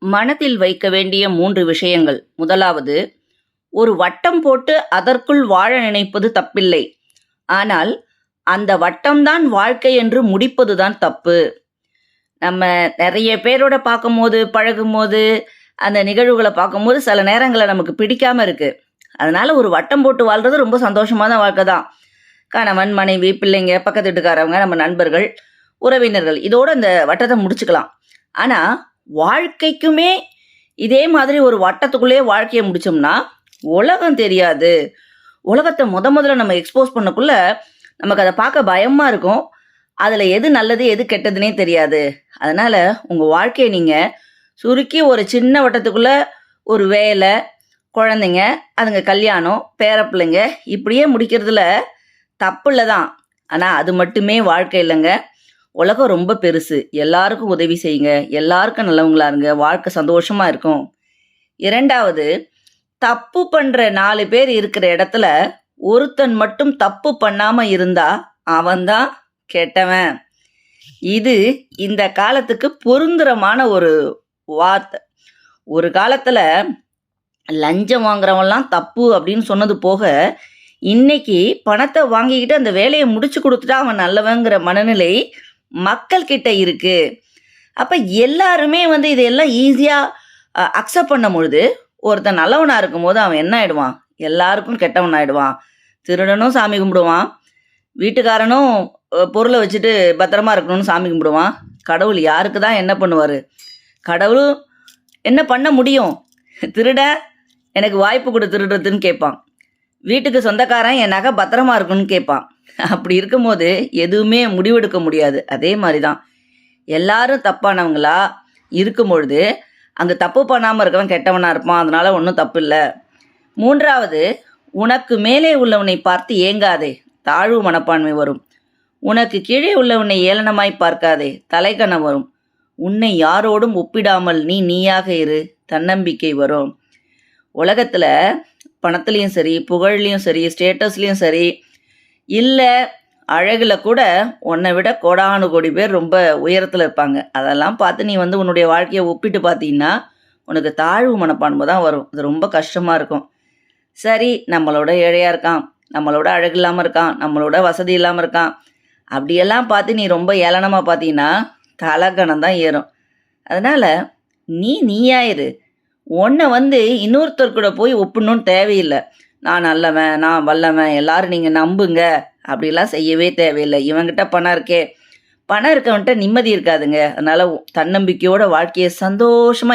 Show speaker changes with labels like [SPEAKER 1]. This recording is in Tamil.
[SPEAKER 1] மனதில் வைக்க வேண்டிய 3 விஷயங்கள். முதலாவது, ஒரு வட்டம் போட்டு அதற்குள் வாழ நினைப்பது தப்பில்லை. ஆனால், அந்த வட்டம்தான் வாழ்க்கை என்று முடிப்பதுதான் தப்பு. நம்ம நெறைய பேரோட பார்க்கும்போது, பழகும்போது, அந்த நிகழ்வுகள பார்க்கும்போது சில நேரங்கள்ல நமக்கு பிடிக்காம இருக்கு. அதனால ஒரு வட்டம் போட்டு வாழ்றது ரொம்ப சந்தோஷமான வாழ்க்கை தான். கணவன், மனைவி, பிள்ளைங்க, பக்கத்து வீட்டுக்காரவங்க, நம்ம நண்பர்கள், உறவினர்கள் இதோட இந்த வட்டத்த முடிச்சுக்கலாம். ஆனா, வாழ்க்கைக்குமே இதே மாதிரி ஒரு வட்டத்துக்குள்ளேயே வாழ்க்கைய முடிச்சோம்னா, உலகம் தெரியாது. உலகத்த முதல்ல நம்ம எக்ஸ்போஸ் பண்ணக்குள்ள, நமக்கு அத பார்க்க பயமா இருக்கும். அதுல எது நல்லது, எது கெட்டதுன்னே தெரியாது. அதனால உங்க வாழ்க்கைய நீங்க சுருக்கி ஒரு சின்ன வட்டத்துக்குள்ள ஒரு வேலை, குழந்தைங்க, அதுங்க கல்யாணம், பேரப்பிள்ளைங்க இப்படியே முடிக்கிறதுல தப்பில்ல தான். ஆனா அது மட்டுமே வாழ்க்கை இல்லங்க. உலகம் ரொம்ப பெருசு. எல்லாருக்கும் உதவி செய்யுங்க. எல்லாருக்கும் நல்லவங்களா இருங்க. வாழ்க்கை சந்தோஷமா இருக்கும். 2வது, தப்பு பண்ற 4 பேர் இருக்கிற இடத்துல ஒருத்தன் மட்டும் தப்பு பண்ணாம இருந்தா அவன்தான் கெட்டவன். இது இந்த காலத்துக்கு பொருந்துறமான ஒரு வார்த்தை. ஒரு காலத்துல லஞ்சம் வாங்குறவன்லாம் தப்பு அப்படின்னு சொன்னது போக, இன்னைக்கு பணத்தை வாங்கிக்கிட்டு அந்த வேலையை முடிச்சு கொடுத்துட்டா அவன் நல்லவங்கிற மனநிலை மக்கள் கிட்ட இருக்கு. அப்ப எல்லாருமே வந்து இதையெல்லாம் ஈஸியா அக்செப்ட் பண்ணும் பொழுது, ஒருத்தன் நல்லவனா இருக்கும்போது அவன் என்ன ஆயிடுவான்? எல்லாருக்கும் கெட்டவன் ஆயிடுவான். திருடனும் சாமி கும்பிடுவான். வீட்டுக்காரனும் பொருளை வச்சுட்டு பத்திரமா இருக்கணும்னு சாமி கும்பிடுவான். கடவுள் யாருக்கு தான் என்ன பண்ணுவாரு? கடவுளும் என்ன பண்ண முடியும்? திருட எனக்கு வாய்ப்பு கொடு திருடுறதுன்னு கேட்பான். வீட்டுக்கு சொந்தக்காரன் என் நகை பத்திரமா இருக்கணும்னு கேட்பான். அப்படி இருக்கும்போது எதுவுமே முடிவெடுக்க முடியாது. அதே மாதிரி தான் எல்லாரும் தப்பானவங்களா இருக்கும் பொழுது அங்கே தப்பு பண்ணாமல் இருக்கவன் கெட்டவனாக இருப்பான். அதனால ஒன்றும் தப்பு இல்லை. 3வது, உனக்கு மேலே உள்ளவனை பார்த்து ஏங்காதே, தாழ்வு மனப்பான்மை வரும். உனக்கு கீழே உள்ளவனை ஏளனமாய் பார்க்காதே, தலைக்கணம் வரும். உன்னை யாரோடும் ஒப்பிடாமல் நீ நீயாக இரு, தன்னம்பிக்கை வரும். உலகத்தில் பணத்துலேயும் சரி, புகழ்லேயும் சரி, ஸ்டேட்டஸ்லேயும் சரி, இல்லை அழகில் கூட உன்னை விட கோடானு கோடி பேர் ரொம்ப உயரத்தில் இருப்பாங்க. அதெல்லாம் பார்த்து நீ வந்து உன்னுடைய வாழ்க்கையை ஒப்பிட்டு பார்த்தீங்கன்னா உனக்கு தாழ்வு மனப்பான்மை தான் வரும். அது ரொம்ப கஷ்டமாக இருக்கும். சரி, நம்மளோட ஏழையாக இருக்கான், நம்மளோட அழகு இல்லாமல் இருக்கான், நம்மளோட வசதி இல்லாமல் இருக்கான், அப்படியெல்லாம் பார்த்து நீ ரொம்ப ஏளனமாக பார்த்தீங்கன்னா தலகணம் தான் ஏறும். அதனால் நீ நீயாயிரு. உன்னை வந்து இன்னொருத்தர் கூட போய் ஒப்பிடணும்னு தேவையில்லை. நான் நல்லவன், நான் வல்லவன், எல்லாரும் நீங்கள் நம்புங்க அப்படிலாம் செய்யவே தேவையில்லை. இவன்கிட்ட பணம் இருக்கே, பணம் இருக்கவன்கிட்ட நிம்மதி இருக்காதுங்க. அதனால் தன்னம்பிக்கையோட வாழ்க்கையை சந்தோஷமாக